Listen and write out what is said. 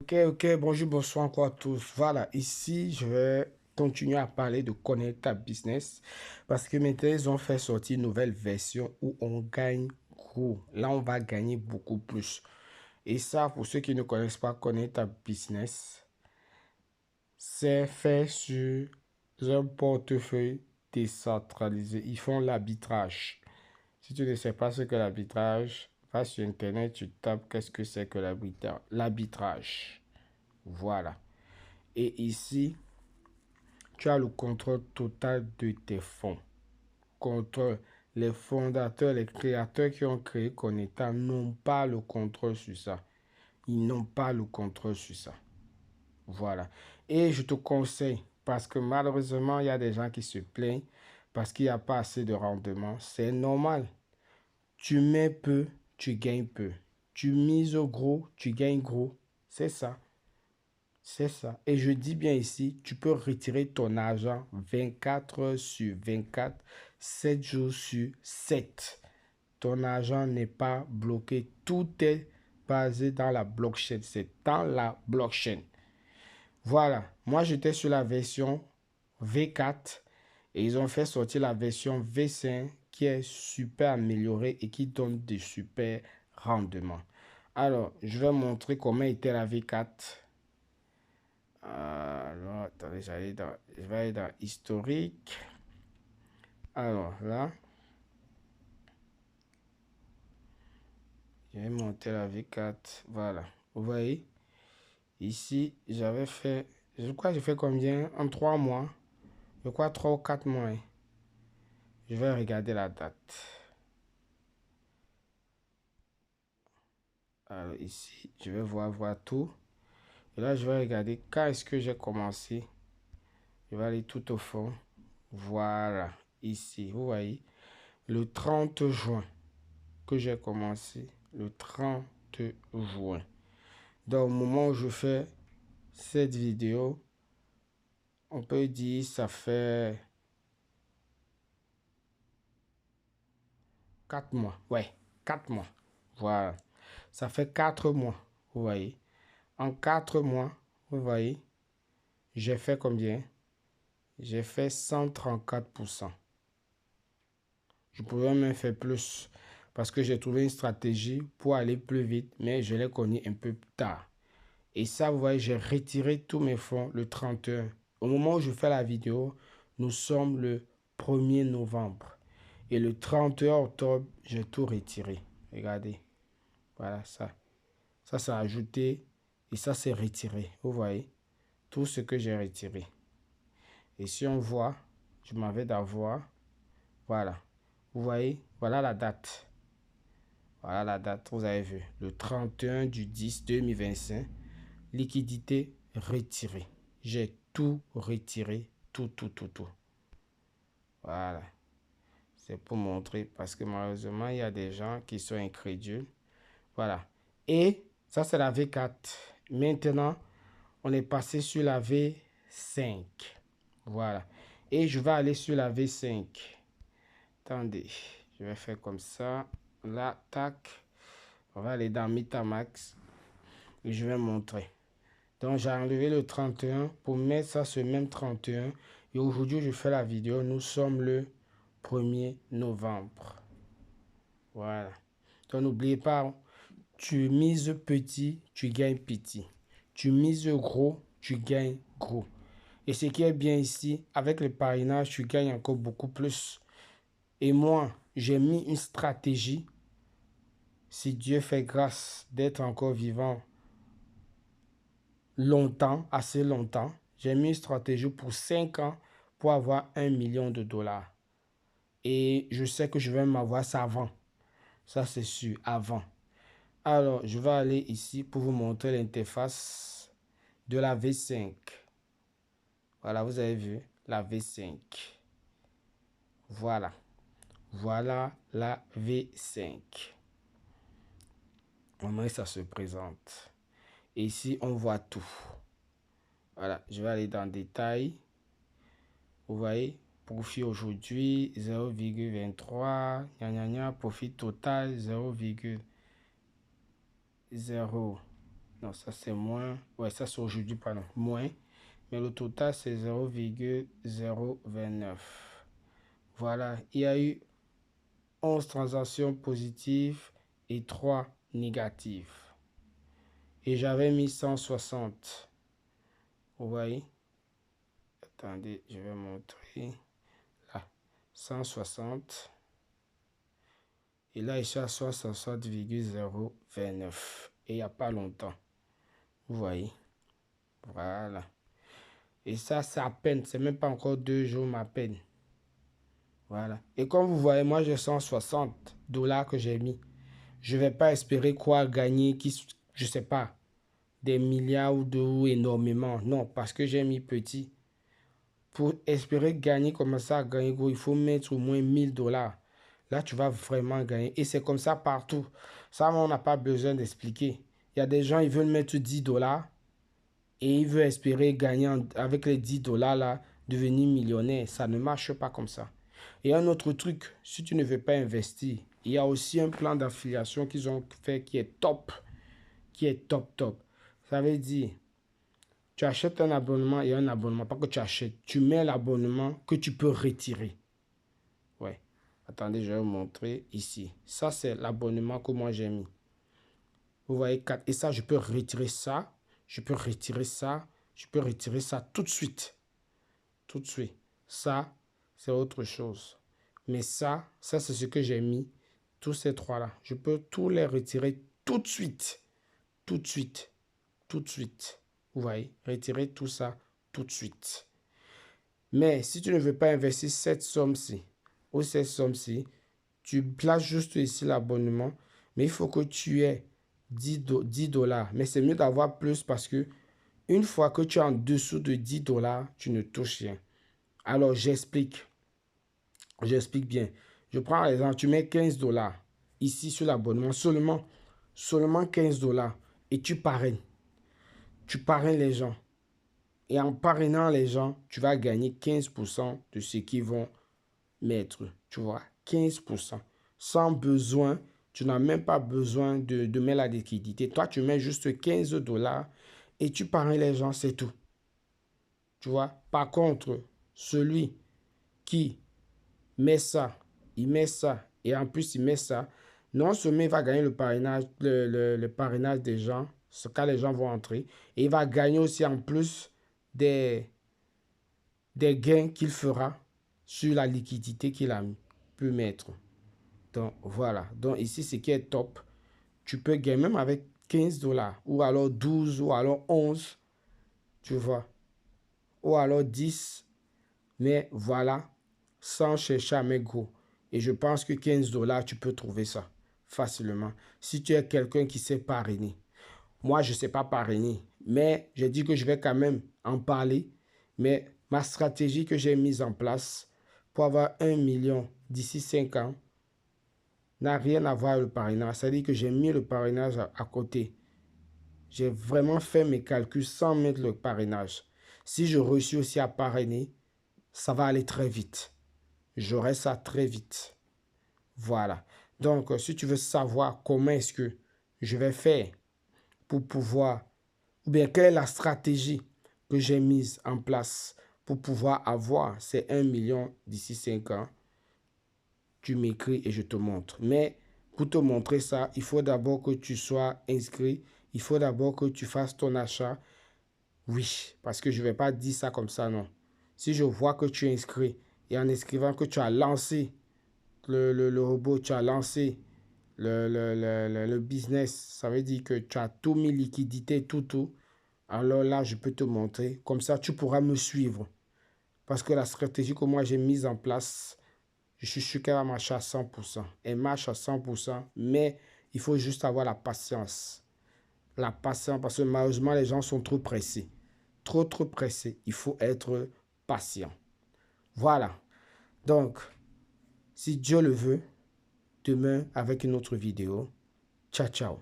Ok, bonjour, bonsoir encore à tous. Voilà, ici, je vais continuer à parler de connaître ta business parce que maintenant, ils ont fait sortir une nouvelle version où on gagne gros. Là, on va gagner beaucoup plus. Et ça, pour ceux qui ne connaissent pas connaître ta business, c'est fait sur un portefeuille décentralisé. Ils font l'arbitrage. Si tu ne sais pas ce que l'arbitrage, va sur Internet, tu tapes qu'est-ce que c'est que l'arbitrage. Voilà. Et ici, tu as le contrôle total de tes fonds. Contrôle. Les fondateurs, les créateurs qui ont créé Conecta n'ont pas le contrôle sur ça. Ils n'ont pas le contrôle sur ça. Voilà. Et je te conseille, parce que malheureusement, il y a des gens qui se plaignent parce qu'il n'y a pas assez de rendement. C'est normal. Tu mets peu, tu gagnes peu. Tu mises gros, tu gagnes gros. C'est ça. C'est ça. Et je dis bien ici, tu peux retirer ton argent 24 heures sur 24, 7 jours sur 7. Ton argent n'est pas bloqué. Tout est basé dans la blockchain. C'est dans la blockchain. Voilà. Moi, j'étais sur la version V4 et ils ont fait sortir la version V5 qui est super améliorée et qui donne des super rendements. Alors, je vais montrer comment était la V4. Alors, attendez, je vais aller dans historique. Alors là, je vais monter la V4. Voilà. Vous voyez, ici, j'avais fait, je crois que j'ai fait combien? En 3 mois. Je crois 3 ou 4 mois. Je vais regarder la date. Alors ici, je vais voir tout. Et là, je vais regarder quand est-ce que j'ai commencé. Je vais aller tout au fond. Voilà. Ici, vous voyez, le 30 juin que j'ai commencé. Le 30 juin. Donc, au moment où je fais cette vidéo, on peut dire ça fait 4 mois. Ouais, 4 mois. Voilà. Ça fait 4 mois. Vous voyez. En 4 mois, vous voyez, j'ai fait combien? J'ai fait 134%. Je pouvais même faire plus parce que j'ai trouvé une stratégie pour aller plus vite, mais je l'ai connue un peu plus tard. Et ça, vous voyez, j'ai retiré tous mes fonds le 31. Au moment où je fais la vidéo, nous sommes le 1er novembre. Et le 31 octobre, j'ai tout retiré. Regardez. Voilà ça. Ça, c'est ajouté et ça, c'est retiré. Vous voyez, tout ce que j'ai retiré. Et si on voit, je m'en vais d'avoir. Voilà. Vous voyez, voilà la date. Voilà la date, vous avez vu. Le 31 du 10 2025. Liquidité retirée. J'ai tout retiré. Tout, tout, tout, tout. Voilà. C'est pour montrer parce que malheureusement, il y a des gens qui sont incrédules. Voilà. Et ça, c'est la V4. Maintenant, on est passé sur la V5. Voilà. Et je vais aller sur la V5. Attendez. Je vais faire comme ça. Là, tac. On va aller dans Metamax. Et je vais montrer. Donc, j'ai enlevé le 31 pour mettre ça sur le même 31. Et aujourd'hui, je fais la vidéo. Nous sommes le 1er novembre. Voilà. Donc, n'oubliez pas, tu mises petit, tu gagnes petit. Tu mises gros, tu gagnes gros. Et ce qui est bien ici, avec le parrainage, tu gagnes encore beaucoup plus. Et moi, j'ai mis une stratégie, si Dieu fait grâce d'être encore vivant longtemps, assez longtemps. J'ai mis une stratégie pour 5 ans pour avoir 1 million de dollars. Et je sais que je vais m'avoir ça avant. Ça, c'est sûr, avant. Alors, je vais aller ici pour vous montrer l'interface de la V5. Voilà, vous avez vu la V5. Voilà. Voilà la V5. Comment ça se présente. Et ici, on voit tout. Voilà, je vais aller dans détail. Vous voyez, profit aujourd'hui 0,23. Profit total 0,0. Non, ça c'est moins. Ouais, ça c'est aujourd'hui, pardon. Moins. Mais le total c'est 0,029. Voilà. Il y a eu 11 transactions positives et 3 négatives. Et j'avais mis 160. Vous voyez? Attendez, je vais montrer. Là, 160. Et là, je suis à 60,029. Et il n'y a pas longtemps. Vous voyez? Voilà. Et ça, c'est à peine. C'est même pas encore 2 jours, ma peine. Voilà. Et comme vous voyez, moi, j'ai 160 $ que j'ai mis. Je ne vais pas espérer quoi gagner, je ne sais pas, des milliards ou énormément. Non, parce que j'ai mis petit. Pour espérer gagner, commencer à gagner gros, il faut mettre au moins 1000 $. Là, tu vas vraiment gagner. Et c'est comme ça partout. Ça, on n'a pas besoin d'expliquer. Il y a des gens, ils veulent mettre 10 $ et ils veulent espérer gagner avec les 10 $ là, devenir millionnaire. Ça ne marche pas comme ça. Et un autre truc, si tu ne veux pas investir, il y a aussi un plan d'affiliation qu'ils ont fait qui est top. Qui est top, top. Ça veut dire, tu achètes un abonnement et un abonnement, pas que tu achètes, tu mets l'abonnement que tu peux retirer. Ouais. Attendez, je vais vous montrer ici. Ça, c'est l'abonnement que moi j'ai mis. Vous voyez, 4. Et ça, je peux retirer ça. Je peux retirer ça. Je peux retirer ça tout de suite. Tout de suite. Ça, c'est autre chose. Mais ça c'est ce que j'ai mis. Tous ces trois-là. Je peux tous les retirer tout de suite. Tout de suite. Tout de suite. Vous voyez, retirer tout ça tout de suite. Mais si tu ne veux pas investir cette somme-ci ou cette somme-ci, tu places juste ici l'abonnement. Mais il faut que tu aies 10 $. Mais c'est mieux d'avoir plus parce que une fois que tu es en dessous de 10 $, tu ne touches rien. Alors, j'explique. J'explique bien. Je prends l'exemple, tu mets 15 $ ici sur l'abonnement, seulement 15 $. Et tu parraines. Tu parraines les gens. Et en parrainant les gens, tu vas gagner 15% de ce qu'ils vont mettre. Tu vois, 15%. Sans besoin, tu n'as même pas besoin de mettre la liquidité. Toi, tu mets juste 15 $ et tu parraines les gens, c'est tout. Tu vois, par contre, celui qui met ça, il met ça, et en plus il met ça, non seulement il va gagner le parrainage, le parrainage des gens, ce cas les gens vont entrer, et il va gagner aussi en plus des gains qu'il fera sur la liquidité qu'il a pu mettre. Donc voilà, donc ici ce qui est top, tu peux gagner même avec 15 $, ou alors 12, ou alors 11, tu vois, ou alors 10, mais voilà, sans chercher à mettre gros. Et je pense que 15 $, tu peux trouver ça facilement. Si tu es quelqu'un qui sait parrainer. Moi, je ne sais pas parrainer, mais j'ai dit que je vais quand même en parler. Mais ma stratégie que j'ai mise en place pour avoir 1 million d'ici 5 ans n'a rien à voir avec le parrainage. C'est-à-dire que j'ai mis le parrainage à côté. J'ai vraiment fait mes calculs sans mettre le parrainage. Si je réussis aussi à parrainer, ça va aller très vite. J'aurai ça très vite. Voilà. Donc, si tu veux savoir comment est-ce que je vais faire pour pouvoir, ou bien quelle est la stratégie que j'ai mise en place pour pouvoir avoir ces 1 million d'ici 5 ans, tu m'écris et je te montre. Mais pour te montrer ça, il faut d'abord que tu sois inscrit. Il faut d'abord que tu fasses ton achat. Oui, parce que je ne vais pas dire ça comme ça, non. Si je vois que tu es inscrit et en inscrivant que tu as lancé le robot, tu as lancé le business, ça veut dire que tu as tout mis liquidité, tout. Alors là, je peux te montrer. Comme ça, tu pourras me suivre. Parce que la stratégie que moi j'ai mise en place, je suis sûr qu'elle va marcher à 100%. Elle marche à 100%, mais il faut juste avoir la patience. La patience, parce que malheureusement, les gens sont trop pressés. Trop pressés. Il faut être patient. Voilà. Donc, si Dieu le veut, demain avec une autre vidéo. Ciao, ciao.